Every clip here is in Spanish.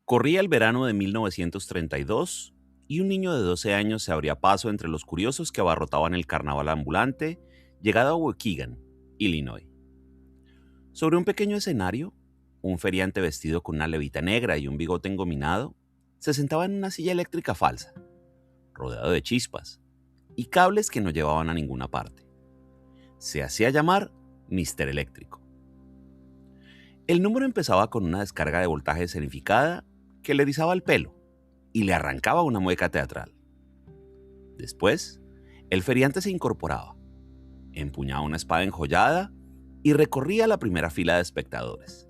Corría el verano de 1932 y un niño de 12 años se abría paso entre los curiosos que abarrotaban el carnaval ambulante, llegado a Waukegan, Illinois. Sobre un pequeño escenario, un feriante vestido con una levita negra y un bigote engominado se sentaba en una silla eléctrica falsa, rodeado de chispas y cables que no llevaban a ninguna parte. Se hacía llamar Mr. Eléctrico. El número empezaba con una descarga de voltaje escenificada que le erizaba el pelo y le arrancaba una mueca teatral. Después, el feriante se incorporaba, empuñaba una espada enjollada y recorría la primera fila de espectadores.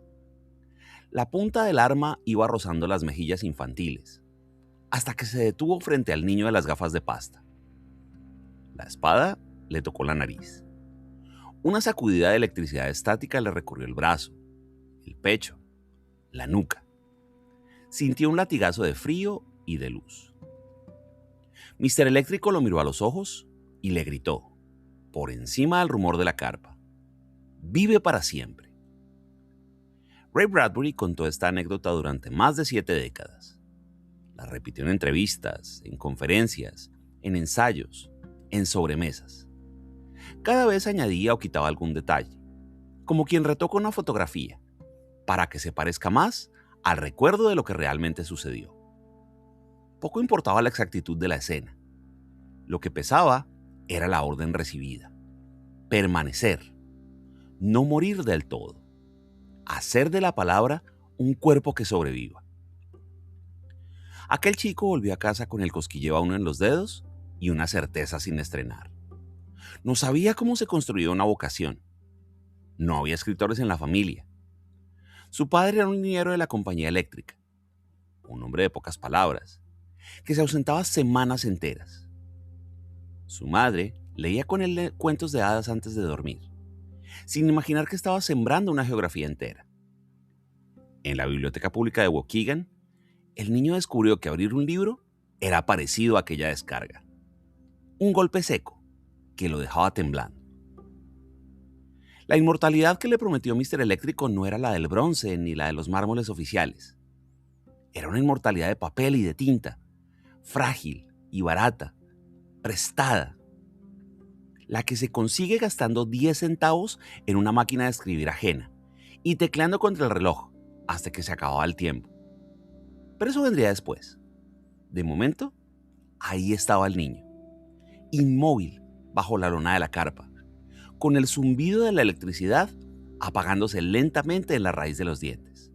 La punta del arma iba rozando las mejillas infantiles, hasta que se detuvo frente al niño de las gafas de pasta. La espada le tocó la nariz. Una sacudida de electricidad estática le recorrió el brazo, el pecho, la nuca. Sintió un latigazo de frío y de luz. Mr. Eléctrico lo miró a los ojos y le gritó, por encima del rumor de la carpa: «Vive para siempre». Ray Bradbury contó esta anécdota durante más de 7 décadas. La repitió en entrevistas, en conferencias, en ensayos, en sobremesas. Cada vez añadía o quitaba algún detalle, como quien retoca una fotografía, para que se parezca más al recuerdo de lo que realmente sucedió. Poco importaba la exactitud de la escena. Lo que pesaba era la orden recibida: permanecer, no morir del todo, hacer de la palabra un cuerpo que sobreviva. Aquel chico volvió a casa con el cosquilleo aún en los dedos y una certeza sin estrenar. No sabía cómo se construía una vocación. No había escritores en la familia. Su padre era un ingeniero de la compañía eléctrica, un hombre de pocas palabras, que se ausentaba semanas enteras. Su madre leía con él cuentos de hadas antes de dormir, sin imaginar que estaba sembrando una geografía entera. En la biblioteca pública de Waukegan, el niño descubrió que abrir un libro era parecido a aquella descarga. Un golpe seco que lo dejaba temblando. La inmortalidad que le prometió Mr. Eléctrico no era la del bronce ni la de los mármoles oficiales. Era una inmortalidad de papel y de tinta, frágil y barata, prestada, la que se consigue gastando 10 centavos en una máquina de escribir ajena y tecleando contra el reloj hasta que se acababa el tiempo. Pero eso vendría después. De momento, ahí estaba el niño, inmóvil bajo la lona de la carpa, con el zumbido de la electricidad apagándose lentamente en la raíz de los dientes.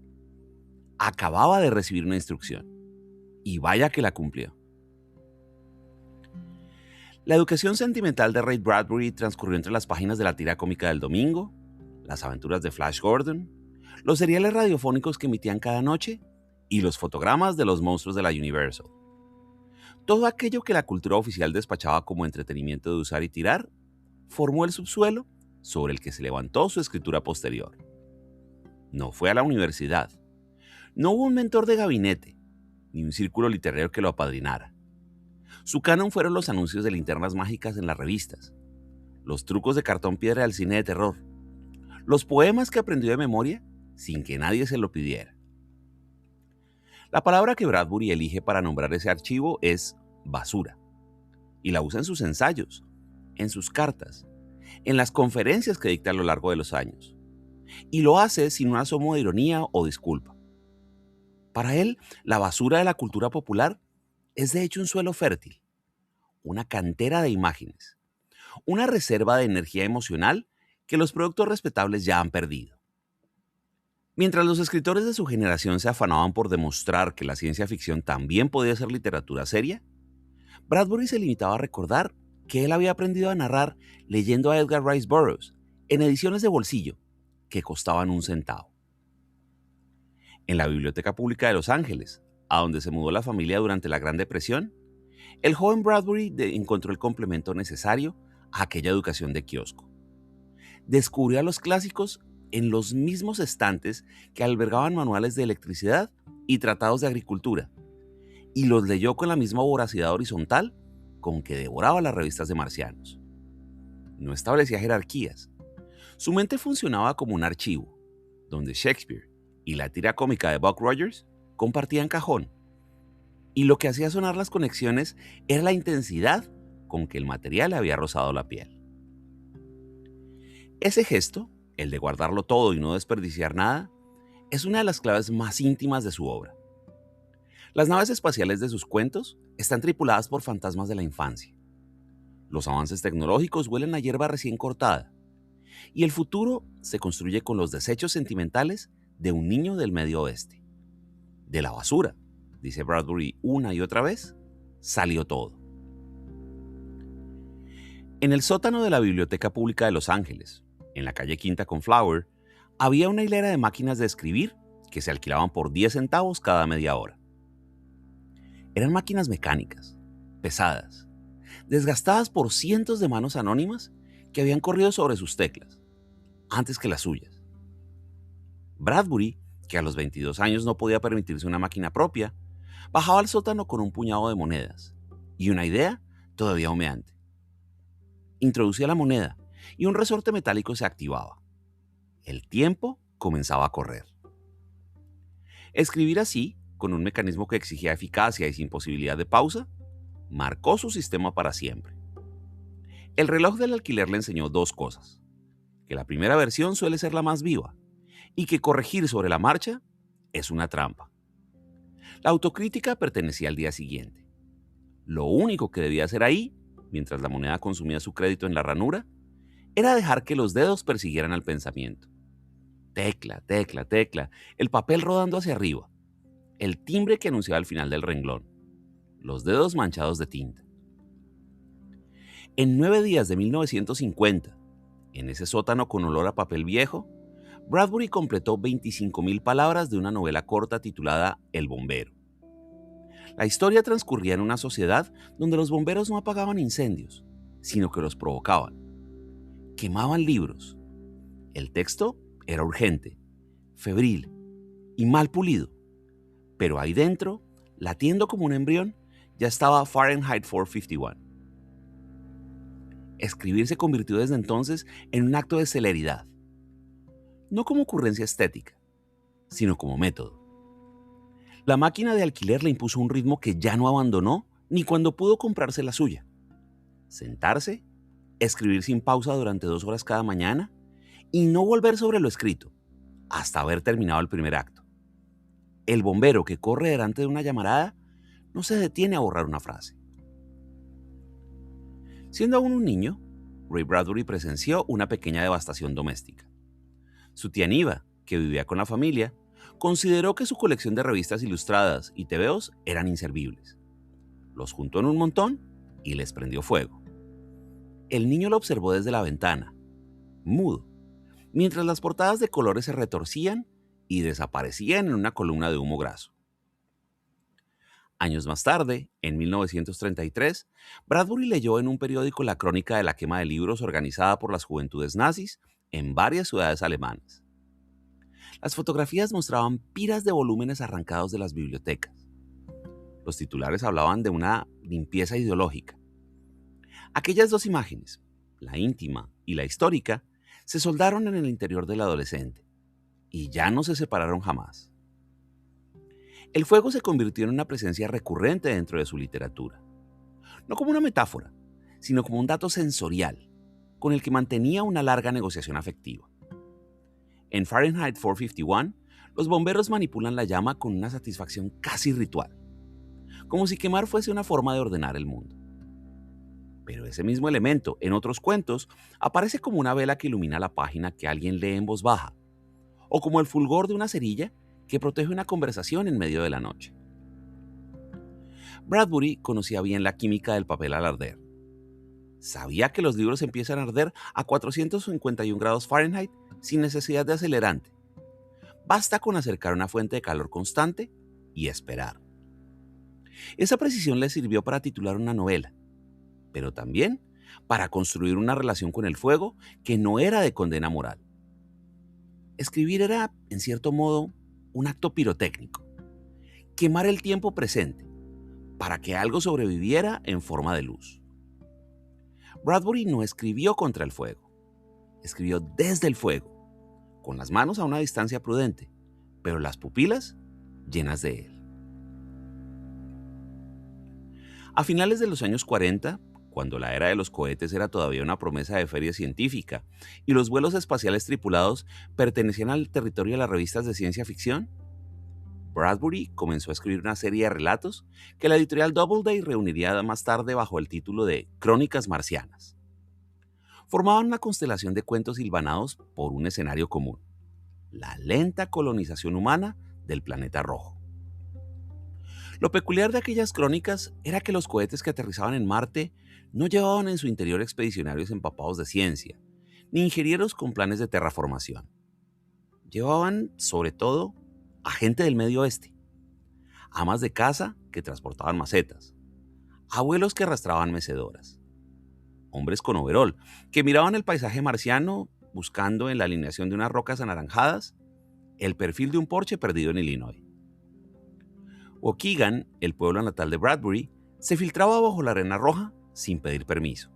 Acababa de recibir una instrucción, y vaya que la cumplió. La educación sentimental de Ray Bradbury transcurrió entre las páginas de la tira cómica del domingo, las aventuras de Flash Gordon, los seriales radiofónicos que emitían cada noche y los fotogramas de los monstruos de la Universal. Todo aquello que la cultura oficial despachaba como entretenimiento de usar y tirar formó el subsuelo sobre el que se levantó su escritura posterior. No fue a la universidad. No hubo un mentor de gabinete, ni un círculo literario que lo apadrinara. Su canon fueron los anuncios de linternas mágicas en las revistas, los trucos de cartón piedra del cine de terror, los poemas que aprendió de memoria sin que nadie se lo pidiera. La palabra que Bradbury elige para nombrar ese archivo es basura, y la usa en sus ensayos, en sus cartas, en las conferencias que dicta a lo largo de los años, y lo hace sin un asomo de ironía o disculpa. Para él, la basura de la cultura popular es de hecho un suelo fértil, una cantera de imágenes, una reserva de energía emocional que los productos respetables ya han perdido. Mientras los escritores de su generación se afanaban por demostrar que la ciencia ficción también podía ser literatura seria, Bradbury se limitaba a recordar que él había aprendido a narrar leyendo a Edgar Rice Burroughs en ediciones de bolsillo que costaban 1 centavo. En la Biblioteca Pública de Los Ángeles, a donde se mudó la familia durante la Gran Depresión, el joven Bradbury encontró el complemento necesario a aquella educación de kiosco. Descubrió a los clásicos en los mismos estantes que albergaban manuales de electricidad y tratados de agricultura, y los leyó con la misma voracidad horizontal con que devoraba las revistas de marcianos. No establecía jerarquías. Su mente funcionaba como un archivo, donde Shakespeare y la tira cómica de Buck Rogers compartían cajón, y lo que hacía sonar las conexiones era la intensidad con que el material había rozado la piel. Ese gesto, el de guardarlo todo y no desperdiciar nada, es una de las claves más íntimas de su obra. Las naves espaciales de sus cuentos están tripuladas por fantasmas de la infancia. Los avances tecnológicos huelen a hierba recién cortada, y el futuro se construye con los desechos sentimentales de un niño del Medio Oeste. De la basura, dice Bradbury una y otra vez, salió todo. En el sótano de la Biblioteca Pública de Los Ángeles, en la calle Quinta con Flower, había una hilera de máquinas de escribir que se alquilaban por 10 centavos cada media hora. Eran máquinas mecánicas, pesadas, desgastadas por cientos de manos anónimas que habían corrido sobre sus teclas, antes que las suyas. Bradbury, que a los 22 años no podía permitirse una máquina propia, bajaba al sótano con un puñado de monedas y una idea todavía humeante. Introducía la moneda y un resorte metálico se activaba. El tiempo comenzaba a correr. Escribir así, con un mecanismo que exigía eficacia y sin posibilidad de pausa, marcó su sistema para siempre. El reloj del alquiler le enseñó dos cosas: que la primera versión suele ser la más viva y que corregir sobre la marcha es una trampa. La autocrítica pertenecía al día siguiente. Lo único que debía hacer ahí, mientras la moneda consumía su crédito en la ranura, era dejar que los dedos persiguieran al pensamiento. Tecla, tecla, tecla, el papel rodando hacia arriba, el timbre que anunciaba el final del renglón, los dedos manchados de tinta. En 9 días de 1950, en ese sótano con olor a papel viejo, Bradbury completó 25,000 palabras de una novela corta titulada El bombero. La historia transcurría en una sociedad donde los bomberos no apagaban incendios, sino que los provocaban. Quemaban libros. El texto era urgente, febril y mal pulido, pero ahí dentro, latiendo como un embrión, ya estaba Fahrenheit 451. Escribir se convirtió desde entonces en un acto de celeridad, no como ocurrencia estética, sino como método. La máquina de alquiler le impuso un ritmo que ya no abandonó ni cuando pudo comprarse la suya. Sentarse, escribir sin pausa durante 2 horas cada mañana y no volver sobre lo escrito hasta haber terminado el primer acto. El bombero que corre delante de una llamarada no se detiene a borrar una frase. Siendo aún un niño, Ray Bradbury presenció una pequeña devastación doméstica. Su tía Niva, que vivía con la familia, consideró que su colección de revistas ilustradas y tebeos eran inservibles. Los juntó en un montón y les prendió fuego. El niño lo observó desde la ventana, mudo, mientras las portadas de colores se retorcían y desaparecían en una columna de humo graso. Años más tarde, en 1933, Bradbury leyó en un periódico la crónica de la quema de libros organizada por las juventudes nazis en varias ciudades alemanas. Las fotografías mostraban pilas de volúmenes arrancados de las bibliotecas. Los titulares hablaban de una limpieza ideológica. Aquellas dos imágenes, la íntima y la histórica, se soldaron en el interior del adolescente y ya no se separaron jamás. El fuego se convirtió en una presencia recurrente dentro de su literatura, no como una metáfora, sino como un dato sensorial, con el que mantenía una larga negociación afectiva. En Fahrenheit 451, los bomberos manipulan la llama con una satisfacción casi ritual, como si quemar fuese una forma de ordenar el mundo. Pero ese mismo elemento, en otros cuentos, aparece como una vela que ilumina la página que alguien lee en voz baja, o como el fulgor de una cerilla que protege una conversación en medio de la noche. Bradbury conocía bien la química del papel al arder. Sabía que los libros empiezan a arder a 451 grados Fahrenheit sin necesidad de acelerante. Basta con acercar una fuente de calor constante y esperar. Esa precisión le sirvió para titular una novela, pero también para construir una relación con el fuego que no era de condena moral. Escribir era, en cierto modo, un acto pirotécnico. Quemar el tiempo presente para que algo sobreviviera en forma de luz. Bradbury no escribió contra el fuego, escribió desde el fuego, con las manos a una distancia prudente, pero las pupilas llenas de él. A finales de los años 40, cuando la era de los cohetes era todavía una promesa de feria científica y los vuelos espaciales tripulados pertenecían al territorio de las revistas de ciencia ficción, Bradbury comenzó a escribir una serie de relatos que la editorial Doubleday reuniría más tarde bajo el título de Crónicas Marcianas. Formaban una constelación de cuentos hilvanados por un escenario común: la lenta colonización humana del planeta rojo. Lo peculiar de aquellas crónicas era que los cohetes que aterrizaban en Marte no llevaban en su interior expedicionarios empapados de ciencia, ni ingenieros con planes de terraformación. Llevaban, sobre todo, a gente del Medio Oeste, amas de casa que transportaban macetas, abuelos que arrastraban mecedoras, hombres con overol que miraban el paisaje marciano buscando en la alineación de unas rocas anaranjadas el perfil de un porche perdido en Illinois. Waukegan, el pueblo natal de Bradbury, se filtraba bajo la arena roja sin pedir permiso.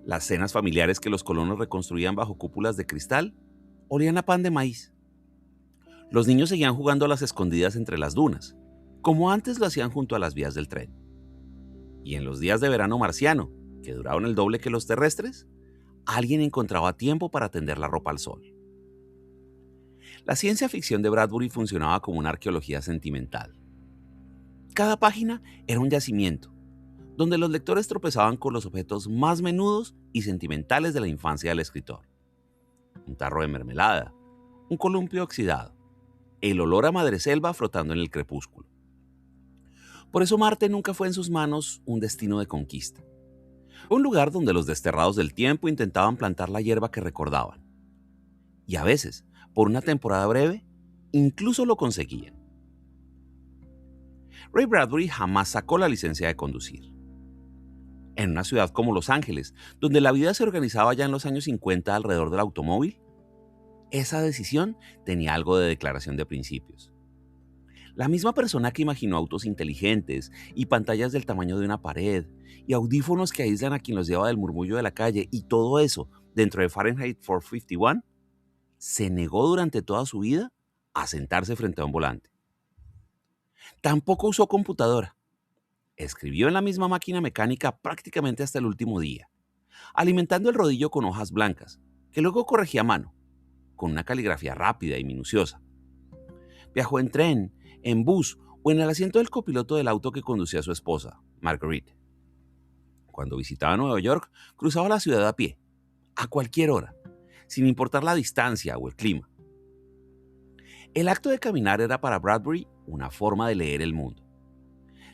Las cenas familiares que los colonos reconstruían bajo cúpulas de cristal olían a pan de maíz. Los niños seguían jugando a las escondidas entre las dunas, como antes lo hacían junto a las vías del tren. Y en los días de verano marciano, que duraban el doble que los terrestres, alguien encontraba tiempo para tender la ropa al sol. La ciencia ficción de Bradbury funcionaba como una arqueología sentimental. Cada página era un yacimiento, donde los lectores tropezaban con los objetos más menudos y sentimentales de la infancia del escritor. Un tarro de mermelada, un columpio oxidado, el olor a madreselva flotando en el crepúsculo. Por eso Marte nunca fue en sus manos un destino de conquista. Un lugar donde los desterrados del tiempo intentaban plantar la hierba que recordaban. Y a veces, por una temporada breve, incluso lo conseguían. Ray Bradbury jamás sacó la licencia de conducir. En una ciudad como Los Ángeles, donde la vida se organizaba ya en los años 50 alrededor del automóvil, esa decisión tenía algo de declaración de principios. La misma persona que imaginó autos inteligentes y pantallas del tamaño de una pared y audífonos que aíslan a quien los lleva del murmullo de la calle y todo eso dentro de Fahrenheit 451, se negó durante toda su vida a sentarse frente a un volante. Tampoco usó computadora. Escribió en la misma máquina mecánica prácticamente hasta el último día, alimentando el rodillo con hojas blancas, que luego corregía a mano, con una caligrafía rápida y minuciosa. Viajó en tren, en bus o en el asiento del copiloto del auto que conducía a su esposa, Marguerite. Cuando visitaba Nueva York, cruzaba la ciudad a pie, a cualquier hora, sin importar la distancia o el clima. El acto de caminar era para Bradbury una forma de leer el mundo.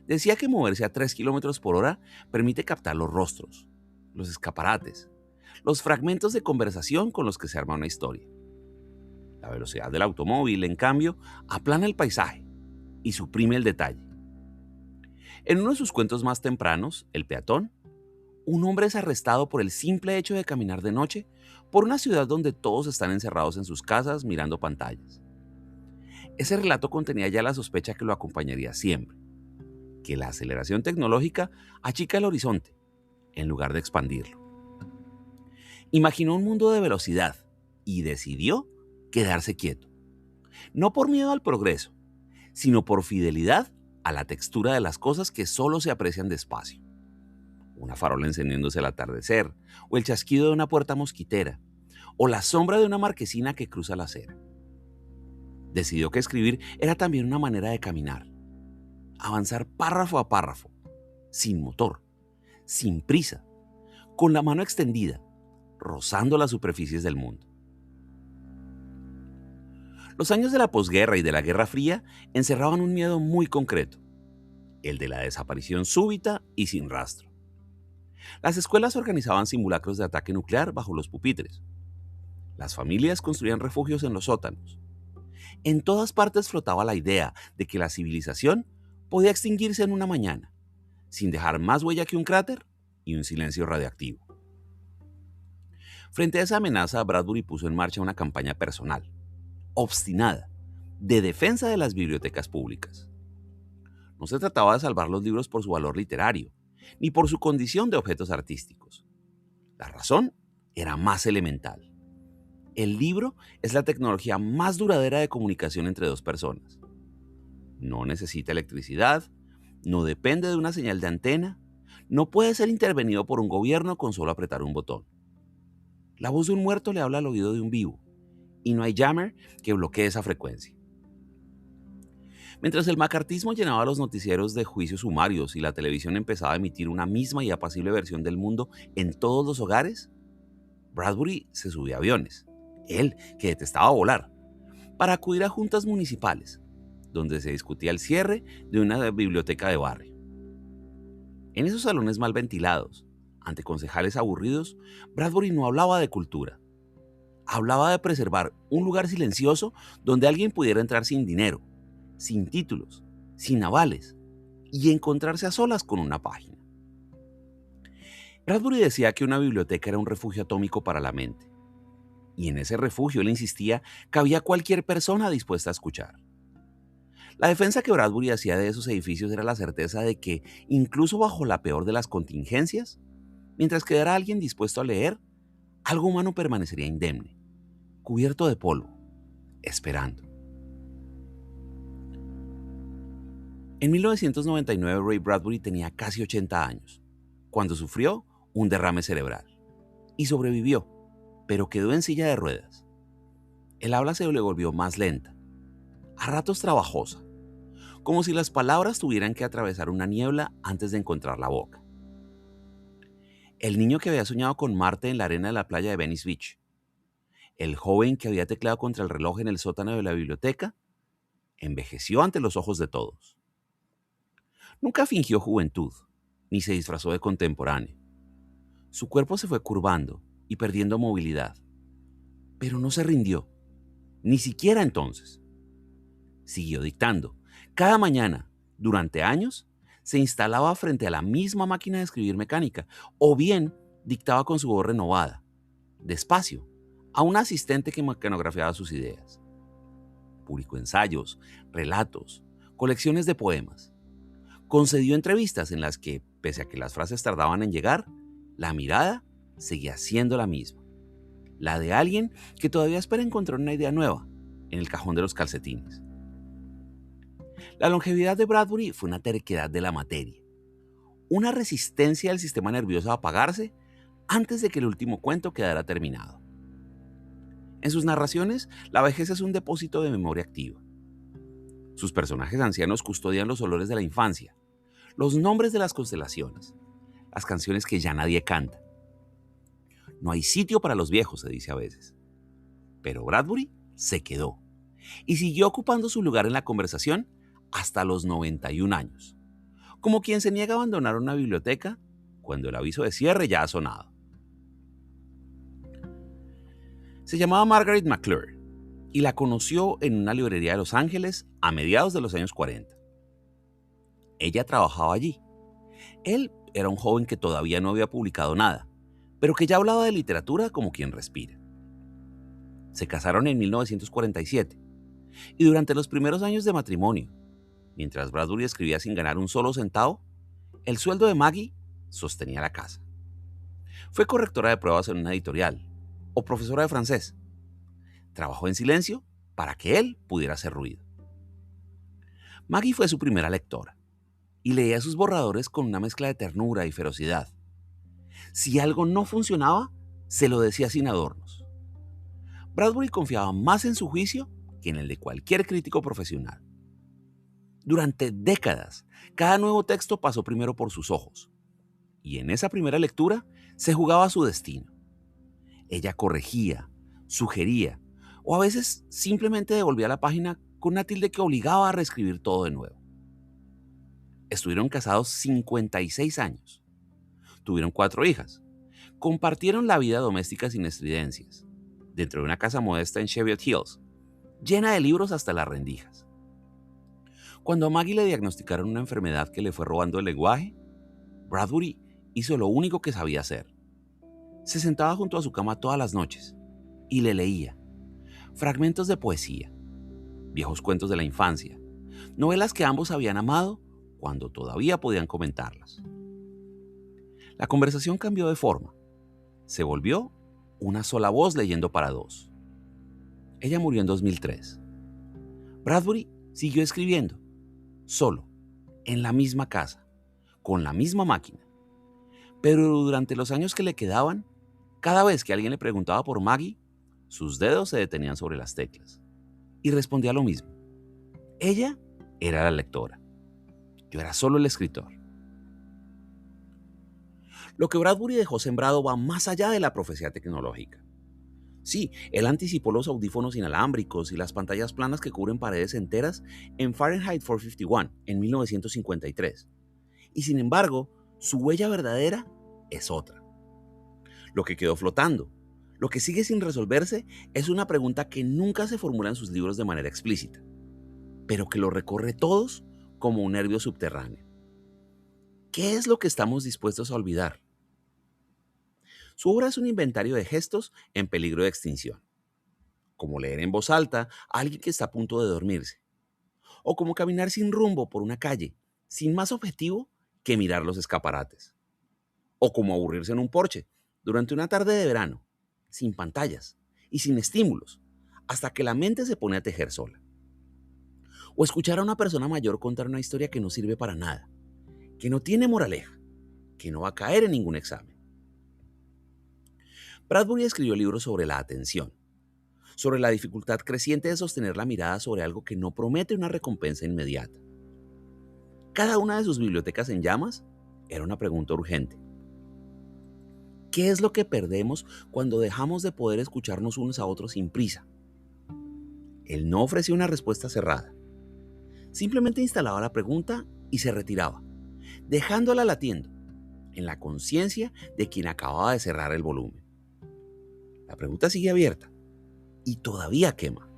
Decía que moverse a 3 kilómetros por hora permite captar los rostros, los escaparates, los fragmentos de conversación con los que se arma una historia. La velocidad del automóvil, en cambio, aplana el paisaje y suprime el detalle. En uno de sus cuentos más tempranos, El peatón, un hombre es arrestado por el simple hecho de caminar de noche por una ciudad donde todos están encerrados en sus casas mirando pantallas. Ese relato contenía ya la sospecha que lo acompañaría siempre, que la aceleración tecnológica achica el horizonte en lugar de expandirlo. Imaginó un mundo de velocidad y decidió quedarse quieto, no por miedo al progreso, sino por fidelidad a la textura de las cosas que solo se aprecian despacio. Una farola encendiéndose al atardecer, o el chasquido de una puerta mosquitera, o la sombra de una marquesina que cruza la acera. Decidió que escribir era también una manera de caminar, avanzar párrafo a párrafo, sin motor, sin prisa, con la mano extendida, rozando las superficies del mundo. Los años de la posguerra y de la Guerra Fría encerraban un miedo muy concreto, el de la desaparición súbita y sin rastro. Las escuelas organizaban simulacros de ataque nuclear bajo los pupitres. Las familias construían refugios en los sótanos. En todas partes flotaba la idea de que la civilización podía extinguirse en una mañana, sin dejar más huella que un cráter y un silencio radiactivo. Frente a esa amenaza, Bradbury puso en marcha una campaña personal, obstinada, de defensa de las bibliotecas públicas. No se trataba de salvar los libros por su valor literario, ni por su condición de objetos artísticos. La razón era más elemental. El libro es la tecnología más duradera de comunicación entre dos personas. No necesita electricidad, no depende de una señal de antena, no puede ser intervenido por un gobierno con solo apretar un botón. La voz de un muerto le habla al oído de un vivo, y no hay jammer que bloquee esa frecuencia. Mientras el macartismo llenaba los noticieros de juicios sumarios y la televisión empezaba a emitir una misma y apacible versión del mundo en todos los hogares, Bradbury se subía a aviones, él que detestaba volar, para acudir a juntas municipales, donde se discutía el cierre de una biblioteca de barrio. En esos salones mal ventilados, ante concejales aburridos, Bradbury no hablaba de cultura. Hablaba de preservar un lugar silencioso donde alguien pudiera entrar sin dinero, sin títulos, sin avales, y encontrarse a solas con una página. Bradbury decía que una biblioteca era un refugio atómico para la mente. Y en ese refugio, él insistía, cabía cualquier persona dispuesta a escuchar. La defensa que Bradbury hacía de esos edificios era la certeza de que, incluso bajo la peor de las contingencias, mientras quedara alguien dispuesto a leer, algo humano permanecería indemne, cubierto de polvo, esperando. En 1999, Ray Bradbury tenía casi 80 años, cuando sufrió un derrame cerebral. Y sobrevivió, pero quedó en silla de ruedas. El habla se le volvió más lenta, a ratos trabajosa, como si las palabras tuvieran que atravesar una niebla antes de encontrar la boca. El niño que había soñado con Marte en la arena de la playa de Venice Beach, el joven que había tecleado contra el reloj en el sótano de la biblioteca, envejeció ante los ojos de todos. Nunca fingió juventud, ni se disfrazó de contemporáneo. Su cuerpo se fue curvando y perdiendo movilidad, pero no se rindió, ni siquiera entonces. Siguió dictando. Cada mañana, durante años, se instalaba frente a la misma máquina de escribir mecánica, o bien dictaba con su voz renovada, despacio, a un asistente que mecanografiaba sus ideas. Publicó ensayos, relatos, colecciones de poemas. Concedió entrevistas en las que, pese a que las frases tardaban en llegar, la mirada seguía siendo la misma, la de alguien que todavía espera encontrar una idea nueva en el cajón de los calcetines. La longevidad de Bradbury fue una terquedad de la materia, una resistencia del sistema nervioso a apagarse antes de que el último cuento quedara terminado. En sus narraciones, la vejez es un depósito de memoria activa. Sus personajes ancianos custodian los olores de la infancia, los nombres de las constelaciones, las canciones que ya nadie canta. No hay sitio para los viejos, se dice a veces. Pero Bradbury se quedó y siguió ocupando su lugar en la conversación hasta los 91 años, como quien se niega a abandonar una biblioteca cuando el aviso de cierre ya ha sonado. Se llamaba Margaret McClure y la conoció en una librería de Los Ángeles a mediados de los años 40. Ella trabajaba allí. Él era un joven que todavía no había publicado nada, pero que ya hablaba de literatura como quien respira. Se casaron en 1947 y durante los primeros años de matrimonio, mientras Bradbury escribía sin ganar un solo centavo, el sueldo de Maggie sostenía la casa. Fue correctora de pruebas en una editorial o profesora de francés. Trabajó en silencio para que él pudiera hacer ruido. Maggie fue su primera lectora y leía sus borradores con una mezcla de ternura y ferocidad. Si algo no funcionaba, se lo decía sin adornos. Bradbury confiaba más en su juicio que en el de cualquier crítico profesional. Durante décadas, cada nuevo texto pasó primero por sus ojos, y en esa primera lectura se jugaba su destino. Ella corregía, sugería, o a veces simplemente devolvía la página con una tilde que obligaba a reescribir todo de nuevo. Estuvieron casados 56 años. Tuvieron 4 hijas. Compartieron la vida doméstica sin estridencias, dentro de una casa modesta en Cheviot Hills, llena de libros hasta las rendijas. Cuando a Maggie le diagnosticaron una enfermedad que le fue robando el lenguaje, Bradbury hizo lo único que sabía hacer. Se sentaba junto a su cama todas las noches y le leía fragmentos de poesía, viejos cuentos de la infancia, novelas que ambos habían amado cuando todavía podían comentarlas. La conversación cambió de forma. Se volvió una sola voz leyendo para dos. Ella murió en 2003. Bradbury siguió escribiendo, solo, en la misma casa, con la misma máquina. Pero durante los años que le quedaban, cada vez que alguien le preguntaba por Maggie, sus dedos se detenían sobre las teclas y respondía lo mismo. Ella era la lectora. Yo era solo el escritor. Lo que Bradbury dejó sembrado va más allá de la profecía tecnológica. Sí, él anticipó los audífonos inalámbricos y las pantallas planas que cubren paredes enteras en Fahrenheit 451 en 1953. Y sin embargo, su huella verdadera es otra. Lo que quedó flotando, lo que sigue sin resolverse, es una pregunta que nunca se formula en sus libros de manera explícita, pero que lo recorre todos como un nervio subterráneo. ¿Qué es lo que estamos dispuestos a olvidar? Su obra es un inventario de gestos en peligro de extinción, como leer en voz alta a alguien que está a punto de dormirse, o como caminar sin rumbo por una calle, sin más objetivo que mirar los escaparates, o como aburrirse en un porche durante una tarde de verano, sin pantallas y sin estímulos, hasta que la mente se pone a tejer sola, o escuchar a una persona mayor contar una historia que no sirve para nada, que no tiene moraleja, que no va a caer en ningún examen. Bradbury escribió libros sobre la atención, sobre la dificultad creciente de sostener la mirada sobre algo que no promete una recompensa inmediata. Cada una de sus bibliotecas en llamas era una pregunta urgente. ¿Qué es lo que perdemos cuando dejamos de poder escucharnos unos a otros sin prisa? Él no ofrecía una respuesta cerrada. Simplemente instalaba la pregunta y se retiraba, dejándola latiendo, en la conciencia de quien acababa de cerrar el volumen. La pregunta sigue abierta y todavía quema.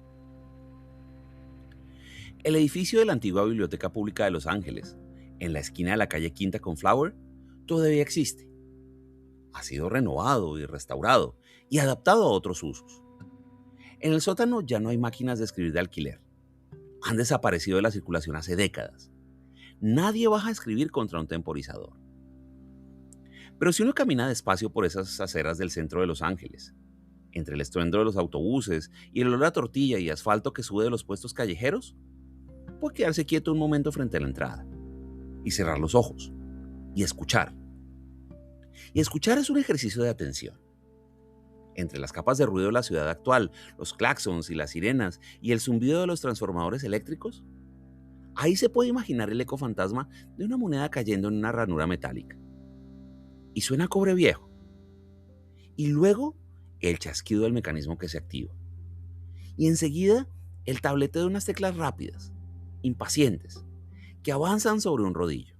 El edificio de la antigua Biblioteca Pública de Los Ángeles, en la esquina de la calle Quinta con Flower, todavía existe. Ha sido renovado y restaurado y adaptado a otros usos. En el sótano ya no hay máquinas de escribir de alquiler. Han desaparecido de la circulación hace décadas. Nadie baja a escribir contra un temporizador. Pero si uno camina despacio por esas aceras del centro de Los Ángeles, entre el estruendo de los autobuses y el olor a tortilla y asfalto que sube de los puestos callejeros, puede quedarse quieto un momento frente a la entrada y cerrar los ojos y escuchar. Y escuchar es un ejercicio de atención. Entre las capas de ruido de la ciudad actual, los claxons y las sirenas y el zumbido de los transformadores eléctricos, ahí se puede imaginar el eco fantasma de una moneda cayendo en una ranura metálica. Y suena a cobre viejo. Y luego el chasquido del mecanismo que se activa. Y enseguida el tablete de unas teclas rápidas, impacientes, que avanzan sobre un rodillo.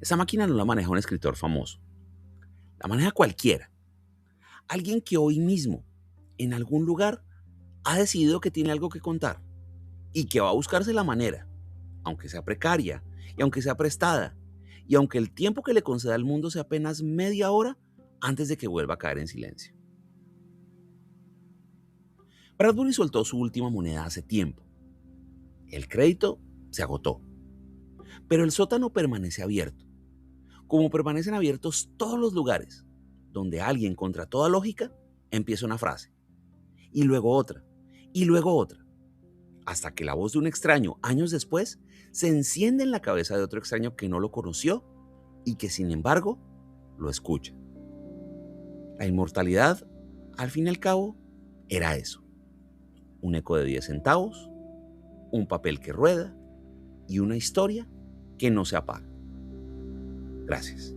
Esa máquina no la maneja un escritor famoso. La maneja cualquiera. Alguien que hoy mismo, en algún lugar, ha decidido que tiene algo que contar y que va a buscarse la manera, aunque sea precaria y aunque sea prestada, y aunque el tiempo que le conceda al mundo sea apenas media hora antes de que vuelva a caer en silencio. Bradbury soltó su última moneda hace tiempo. El crédito se agotó, pero el sótano permanece abierto, como permanecen abiertos todos los lugares donde alguien, contra toda lógica, empieza una frase, y luego otra, y luego otra, hasta que la voz de un extraño, años después, se enciende en la cabeza de otro extraño que no lo conoció y que, sin embargo, lo escucha. La inmortalidad, al fin y al cabo, era eso: un eco de 10 centavos, un papel que rueda y una historia que no se apaga. Gracias.